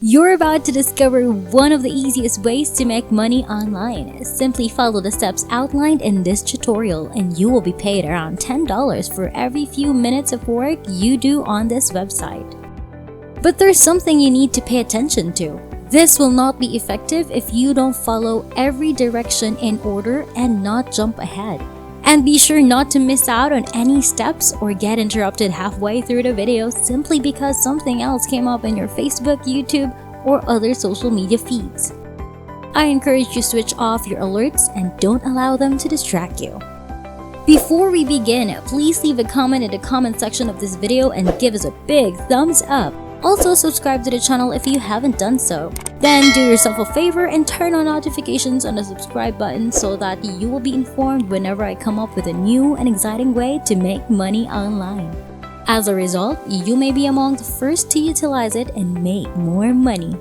You're about to discover one of the easiest ways to make money online. Simply follow the steps outlined in this tutorial and you will be paid around $10 for every few minutes of work you do on this website. But there's something you need to pay attention to. This will not be effective if you don't follow every direction in order and not jump ahead. And be sure not to miss out on any steps or get interrupted halfway through the video simply because something else came up in your Facebook, YouTube, or other social media feeds. I encourage you to switch off your alerts and don't allow them to distract you. Before we begin, please leave a comment in the comment section of this video and give us a big thumbs up. Also, subscribe to the channel if you haven't done so. Then do yourself a favor and turn on notifications on the subscribe button so that you will be informed whenever I come up with a new and exciting way to make money online. As a result, you may be among the first to utilize it and make more money.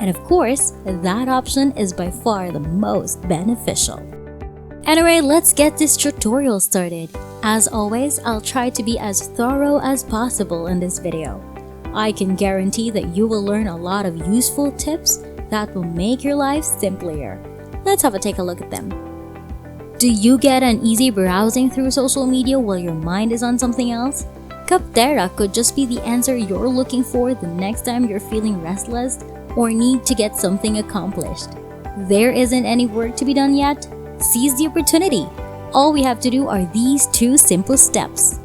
And of course, that option is by far the most beneficial. Anyway, let's get this tutorial started. As always, I'll try to be as thorough as possible in this video. I can guarantee that you will learn a lot of useful tips that will make your life simpler. Let's take a look at them. Do you get uneasy browsing through social media while your mind is on something else? Kaptera could just be the answer you're looking for the next time you're feeling restless or need to get something accomplished. There isn't any work to be done yet? Seize the opportunity. All we have to do are these two simple steps.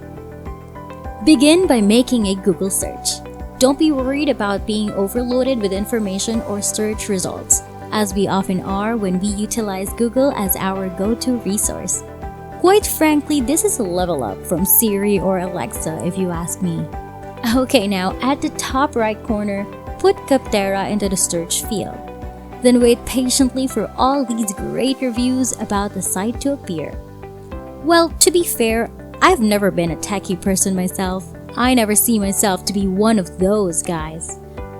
Begin by making a Google search. Don't be worried about being overloaded with information or search results, as we often are when we utilize Google as our go-to resource. Quite frankly, this is a level up from Siri or Alexa if you ask me. Okay, now at the top right corner, put Kaptera into the search field. Then wait patiently for all these great reviews about the site to appear. Well, to be fair, I've never been a techie person myself. I never see myself to be one of those guys.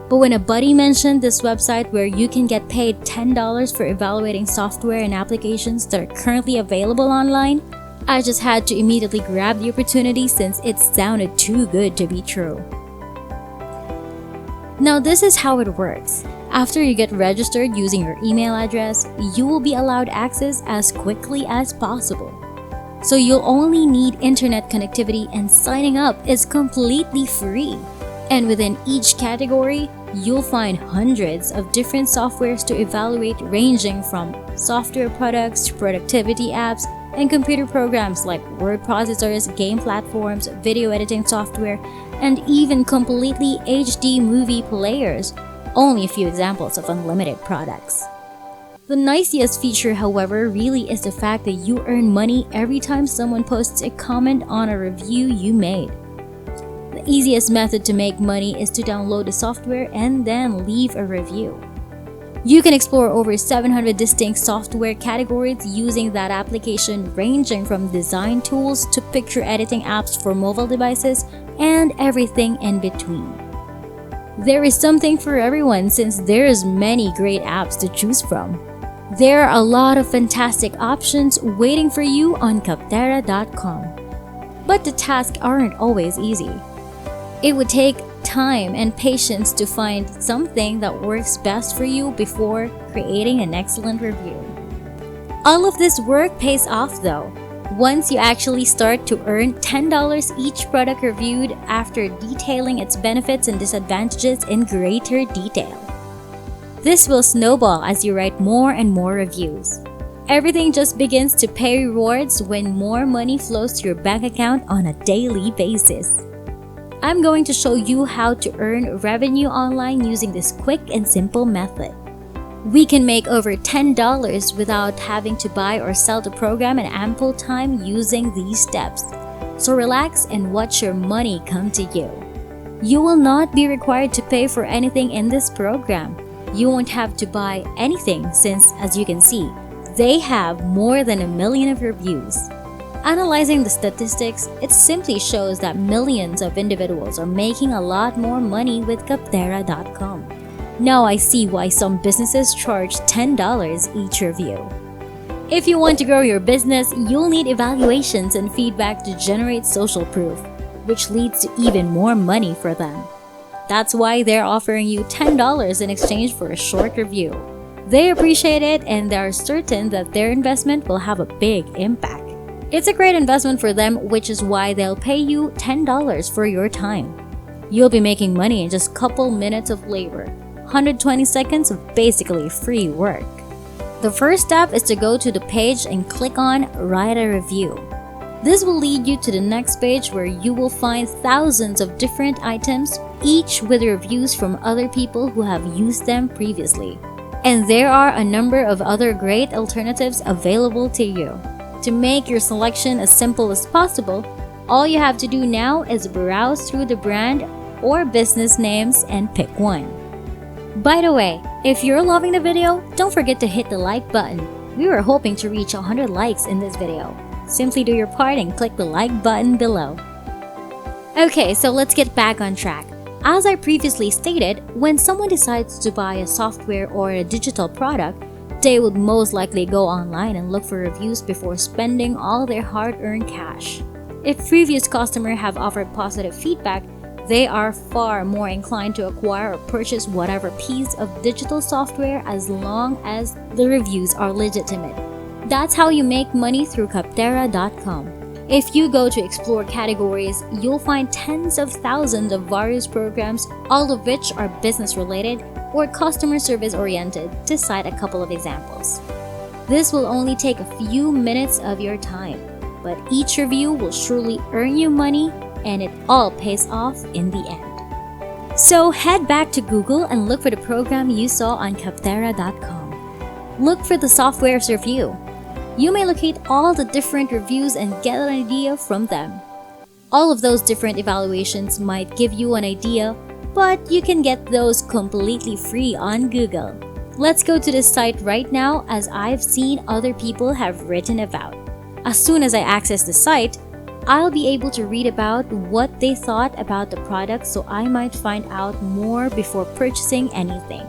But when a buddy mentioned this website where you can get paid $10 for evaluating software and applications that are currently available online, I just had to immediately grab the opportunity since it sounded too good to be true. Now this is how it works. After you get registered using your email address, you will be allowed access as quickly as possible. So you'll only need internet connectivity and signing up is completely free. And within each category, you'll find hundreds of different softwares to evaluate ranging from software products to productivity apps and computer programs like word processors, game platforms, video editing software, and even completely HD movie players. Only a few examples of unlimited products. The nicest feature, however, really is the fact that you earn money every time someone posts a comment on a review you made. The easiest method to make money is to download the software and then leave a review. You can explore over 700 distinct software categories using that application, ranging from design tools to picture editing apps for mobile devices and everything in between. There is something for everyone since there's many great apps to choose from. There are a lot of fantastic options waiting for you on Kaptera.com. But the tasks aren't always easy. It would take time and patience to find something that works best for you before creating an excellent review. All of this work pays off though, once you actually start to earn $10 each product reviewed after detailing its benefits and disadvantages in greater detail. This will snowball as you write more and more reviews. Everything just begins to pay rewards when more money flows to your bank account on a daily basis. I'm going to show you how to earn revenue online using this quick and simple method. We can make over $10 without having to buy or sell the program in ample time using these steps. So relax and watch your money come to you. You will not be required to pay for anything in this program. You won't have to buy anything since, as you can see, they have more than 1 million of reviews. Analyzing the statistics, it simply shows that millions of individuals are making a lot more money with Kaptera.com. Now I see why some businesses charge $10 each review. If you want to grow your business, you'll need evaluations and feedback to generate social proof, which leads to even more money for them. That's why they're offering you $10 in exchange for a short review. They appreciate it and they are certain that their investment will have a big impact. It's a great investment for them, which is why they'll pay you $10 for your time. You'll be making money in just a couple minutes of labor, 120 seconds of basically free work. The first step is to go to the page and click on Write a Review. This will lead you to the next page where you will find thousands of different items, each with reviews from other people who have used them previously. And there are a number of other great alternatives available to you. To make your selection as simple as possible, all you have to do now is browse through the brand or business names and pick one. By the way, if you're loving the video, don't forget to hit the like button. We were hoping to reach 100 likes in this video. Simply do your part and click the like button below. Okay, so let's get back on track. As I previously stated, when someone decides to buy a software or a digital product, they would most likely go online and look for reviews before spending all their hard-earned cash. If previous customers have offered positive feedback, they are far more inclined to acquire or purchase whatever piece of digital software as long as the reviews are legitimate. That's how you make money through Kaptera.com. If you go to explore categories, you'll find tens of thousands of various programs, all of which are business related or customer service oriented, to cite a couple of examples. This will only take a few minutes of your time, but each review will surely earn you money and it all pays off in the end. So head back to Google and look for the program you saw on Kaptera.com. Look for the software's review. You may locate all the different reviews and get an idea from them. All of those different evaluations might give you an idea, but you can get those completely free on Google. Let's go to this site right now, as I've seen other people have written about. As soon as I access the site, I'll be able to read about what they thought about the product, so I might find out more before purchasing anything.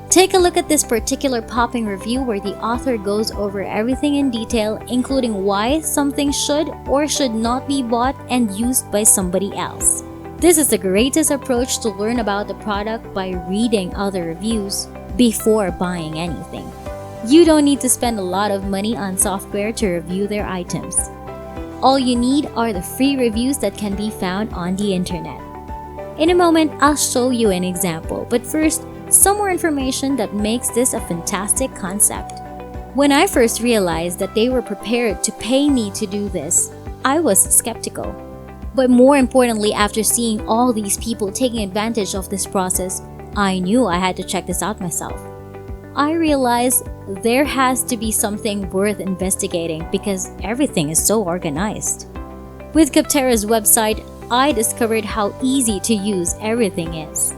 Take a look at this particular popping review where the author goes over everything in detail, including why something should or should not be bought and used by somebody else. This is the greatest approach to learn about the product, by reading other reviews before buying anything. You don't need to spend a lot of money on software to review their items. All you need are the free reviews that can be found on the internet. In a moment, I'll show you an example, but first, some more information that makes this a fantastic concept. When I first realized that they were prepared to pay me to do this, I was skeptical. But more importantly, after seeing all these people taking advantage of this process, I knew I had to check this out myself. I realized there has to be something worth investigating because everything is so organized. With Kaptera's website, I discovered how easy to use everything is.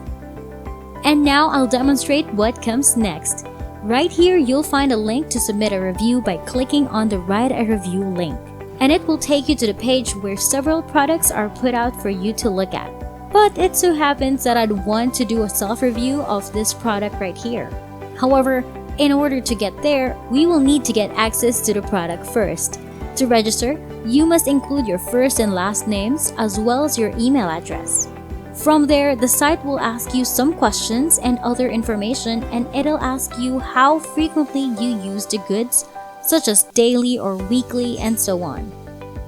And now I'll demonstrate what comes next. Right here, you'll find a link to submit a review by clicking on the Write a Review link. And it will take you to the page where several products are put out for you to look at. But it so happens that I'd want to do a self-review of this product right here. However, in order to get there, we will need to get access to the product first. To register, you must include your first and last names as well as your email address. From there, the site will ask you some questions and other information, and it'll ask you how frequently you use the goods, such as daily or weekly and so on.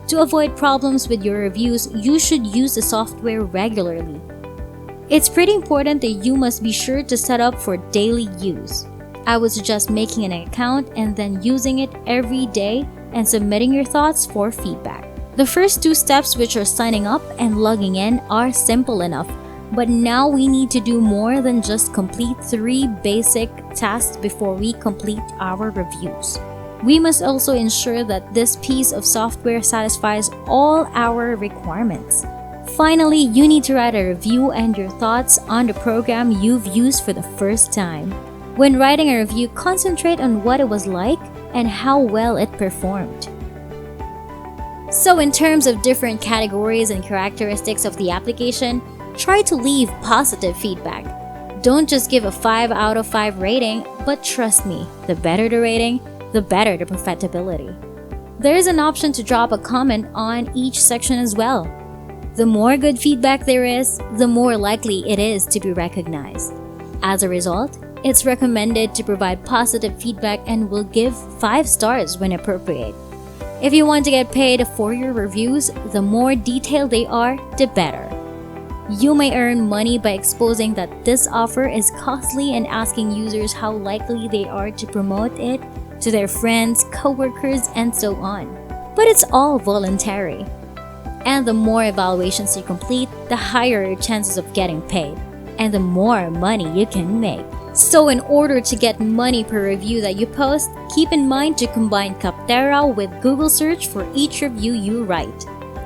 To avoid problems with your reviews, you should use the software regularly. It's pretty important that you must be sure to set up for daily use. I would suggest making an account and then using it every day and submitting your thoughts for feedback. The first two steps, which are signing up and logging in, are simple enough, but now we need to do more than just complete 3 basic tasks before we complete our reviews. We must also ensure that this piece of software satisfies all our requirements. Finally, you need to write a review and your thoughts on the program you've used for the first time. When writing a review, concentrate on what it was like and how well it performed. So in terms of different categories and characteristics of the application, try to leave positive feedback. Don't just give a 5 out of 5 rating, but trust me, the better the rating, the better the profitability. There is an option to drop a comment on each section as well. The more good feedback there is, the more likely it is to be recognized. As a result, it's recommended to provide positive feedback and will give 5 stars when appropriate. If you want to get paid for your reviews, the more detailed they are, the better. You may earn money by exposing that this offer is costly and asking users how likely they are to promote it to their friends, coworkers, and so on. But it's all voluntary. And the more evaluations you complete, the higher your chances of getting paid, and the more money you can make. So in order to get money per review that you post, keep in mind to combine Capterra with Google search for each review you write.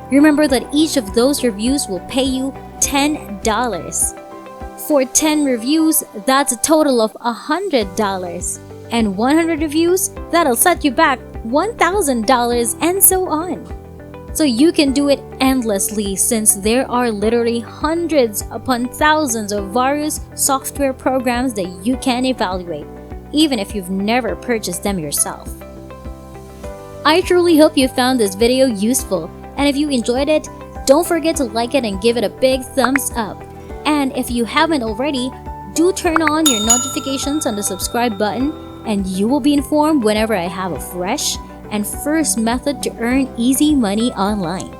Remember that each of those reviews will pay you $10. For 10 reviews, that's a total of $100. And 100 reviews, that'll set you back $1,000 and so on. So you can do it endlessly since there are literally hundreds upon thousands of various software programs that you can evaluate, even if you've never purchased them yourself. I truly hope you found this video useful, and if you enjoyed it, don't forget to like it and give it a big thumbs up. And if you haven't already, do turn on your notifications on the subscribe button and you will be informed whenever I have a fresh and first method to earn easy money online.